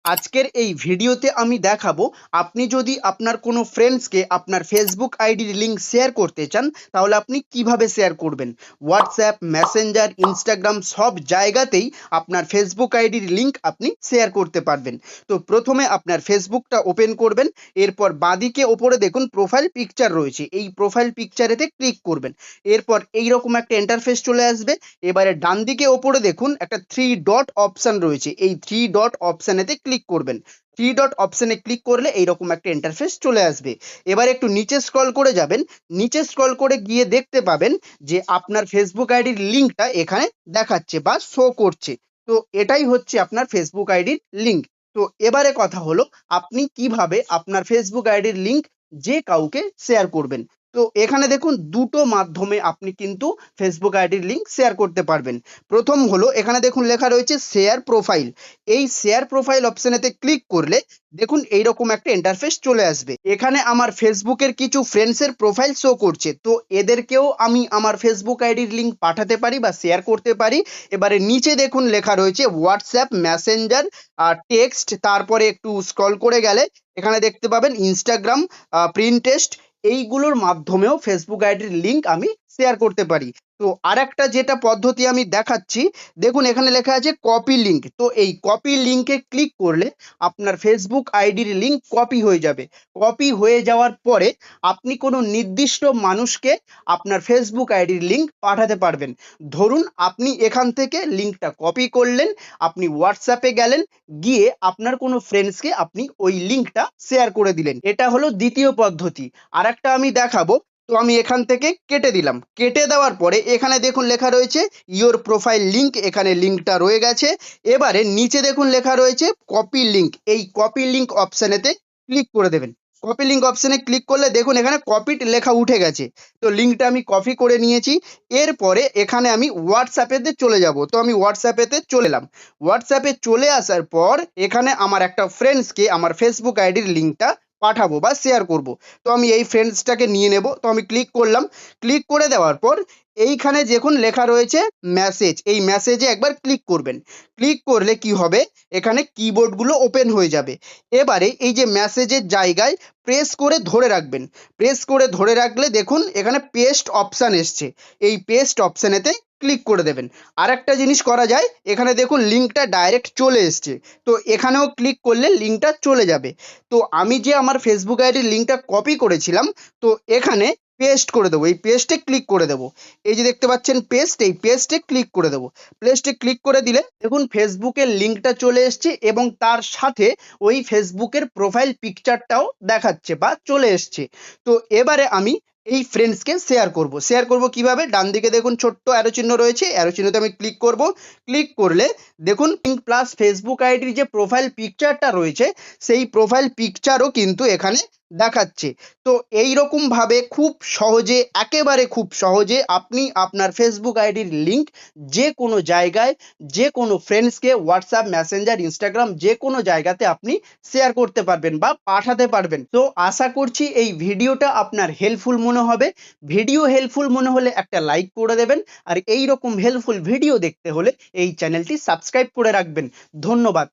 আজকের এই ভিডিওতে আমি দেখাবো আপনি যদি আপনার কোনো ফ্রেন্ডসকে আপনার ফেসবুক আইডির লিংক শেয়ার করতে চান তাহলে আপনি কিভাবে শেয়ার করবেন। হোয়াটসঅ্যাপ, মেসেঞ্জার, ইনস্টাগ্রাম সব জায়গাতেই আপনার ফেসবুক আইডির লিংক আপনি শেয়ার করতে পারবেন। তো প্রথমে আপনার ফেসবুকটা ওপেন করবেন, এরপর বাঁদিকে ওপরে দেখুন প্রোফাইল পিকচার রয়েছে, এই প্রোফাইল পিকচারেতে ক্লিক করবেন। এরপর এইরকম একটা ইন্টারফেস চলে আসবে। এবারে ডান দিকে ওপরে দেখুন একটা থ্রি ডট অপশান রয়েছে, এই থ্রি ডট অপশানেতে ক্লিক করবেন। থ্রি ডট অপশানে ক্লিক করলে এইরকম একটা ইন্টারফেস চলে আসবে। এবার একটু নিচে স্ক্রল করে যাবেন, নিচে স্ক্রল করে গিয়ে দেখতে পাবেন যে আপনার ফেসবুক আইডির লিঙ্কটা এখানে দেখাচ্ছে বা শো করছে। তো এটাই হচ্ছে আপনার ফেসবুক আইডির লিঙ্ক। তো এবারে কথা হলো আপনি কিভাবে আপনার ফেসবুক আইডির লিঙ্ক যে কাউকে শেয়ার করবেন। তো এখানে দেখুন দুটো মাধ্যমে আপনি কিন্তু ফেসবুক আইডির লিঙ্ক শেয়ার করতে পারবেন। প্রথম হলো এখানে দেখুন লেখা রয়েছে শেয়ার প্রোফাইল। এই শেয়ার প্রোফাইল অপশনেতে ক্লিক করলে দেখুন এইরকম একটা ইন্টারফেস চলে আসবে। এখানে আমার ফেসবুকের কিছু ফ্রেন্ডসের প্রোফাইল শো করছে, তো এদেরকেও আমি আমার ফেসবুক আইডির লিঙ্ক পাঠাতে পারি বা শেয়ার করতে পারি। এবারে নিচে দেখুন লেখা রয়েছে হোয়াটসঅ্যাপ, মেসেঞ্জার, টেক্সট, তারপরে একটু স্ক্রল করে গেলে এখানে দেখতে পাবেন ইনস্টাগ্রাম, প্রিন্টেস্ট, এইগুলোর মাধ্যমেও ফেসবুক আইডির লিঙ্ক আমি শেয়ার করতে পারি। তো আরেকটা যেটা পদ্ধতি আমি দেখাচ্ছি, দেখুন এখানে লেখা আছে কপি লিঙ্ক। তো এই কপি লিঙ্কে ক্লিক করলে আপনার ফেসবুক আইডির লিঙ্ক কপি হয়ে যাবে। কপি হয়ে যাওয়ার পরে আপনি কোনো নির্দিষ্ট মানুষকে আপনার ফেসবুক আইডির লিঙ্ক পাঠাতে পারবেন। ধরুন আপনি এখান থেকে লিঙ্কটা কপি করলেন, আপনি হোয়াটসঅ্যাপে গেলেন, গিয়ে আপনার কোনো ফ্রেন্ডসকে আপনি ওই লিঙ্কটা শেয়ার করে দিলেন। এটা হলো দ্বিতীয় পদ্ধতি। আরেকটা আমি দেখাবো। তো আমি এখান থেকে কেটে দিলাম, কেটে দেওয়ার পরে এখানে দেখুন লেখা রয়েছে ইওর প্রোফাইল লিঙ্ক, এখানে লিঙ্কটা রয়ে গেছে। এবারে নিচে দেখুন লেখা রয়েছে কপি লিঙ্ক, এই কপি লিঙ্ক অপশানেতে ক্লিক করে দেবেন। কপি লিঙ্ক অপশানে ক্লিক করলে দেখুন এখানে কপিড লেখা উঠে গেছে। তো লিঙ্কটা আমি কপি করে নিয়েছি। এরপরে এখানে আমি হোয়াটসঅ্যাপেতে চলে যাব। তো আমি হোয়াটসঅ্যাপেতে চলে এলাম। হোয়াটসঅ্যাপে চলে আসার পর এখানে আমার একটা ফ্রেন্ডসকে আমার ফেসবুক আইডির লিঙ্কটা পাঠাবো বা শেয়ার করব। তো আমি এই ফ্রেন্ডসটাকে নিয়ে নেব। তো আমি ক্লিক করলাম, ক্লিক করে দেওয়ার পর এইখানে দেখুন লেখা রয়েছে মেসেজ, এই মেসেজে একবার ক্লিক করবেন। ক্লিক করলে কি হবে, এখানে কিবোর্ডগুলো ওপেন হয়ে যাবে। এবারে এই যে মেসেজের জায়গায় প্রেস করে ধরে রাখবেন। প্রেস করে ধরে রাখলে দেখুন এখানে পেস্ট অপশান এসছে, এই পেস্ট অপশানেতে ক্লিক করে দেবেন। আর একটা জিনিস করা যায়, এখানে দেখুন লিঙ্কটা ডাইরেক্ট চলে এসছে। তো এখানেও ক্লিক করলে লিঙ্কটা চলে যাবে। তো আমি যে আমার ফেসবুক আইডির লিঙ্কটা কপি করেছিলাম, তো এখানে পেস্ট করে দেবো, এই পেস্টে ক্লিক করে দেবো। এই যে দেখতে পাচ্ছেন পেস্ট, এই পেস্টে ক্লিক করে দেবো। পেস্টে ক্লিক করে দিলে দেখুন ফেসবুকের লিঙ্কটা চলে এসছে এবং তার সাথে ওই ফেসবুকের প্রোফাইল পিকচারটাও দেখাচ্ছে বা চলে এসছে। তো এবারে আমি এই ফ্রেন্ডসকে শেয়ার করব। শেয়ার করব কিভাবে, ডান দিকে দেখুন ছোট্ট অ্যারো চিহ্ন রয়েছে, অ্যারো চিহ্নতে আমি ক্লিক করব। ক্লিক করলে দেখুন লিঙ্ক প্লাস ফেসবুক আইডির যে প্রোফাইল পিকচারটা রয়েছে সেই প্রোফাইল পিকচারও কিন্তু এখানে দেখাচ্ছে। তো এই রকম ভাবে খুব সহজে, একেবারে খুব সহজে আপনি আপনার ফেসবুক আইডির লিঙ্ক যে কোনো জায়গায়, যে কোনো ফ্রেন্ডসকে হোয়াটসঅ্যাপ, মেসেঞ্জার, ইনস্টাগ্রাম যে কোনো জায়গাতে আপনি শেয়ার করতে পারবেন বা পাঠাতে পারবেন। তো আশা করছি এই ভিডিওটা আপনার হেল্পফুল মনে হবে। ভিডিও হেল্পফুল মনে হলে একটা লাইক করে দেবেন। আর এই রকম হেল্পফুল ভিডিও দেখতে হলে এই চ্যানেলটি সাবস্ক্রাইব করে রাখবেন। ধন্যবাদ।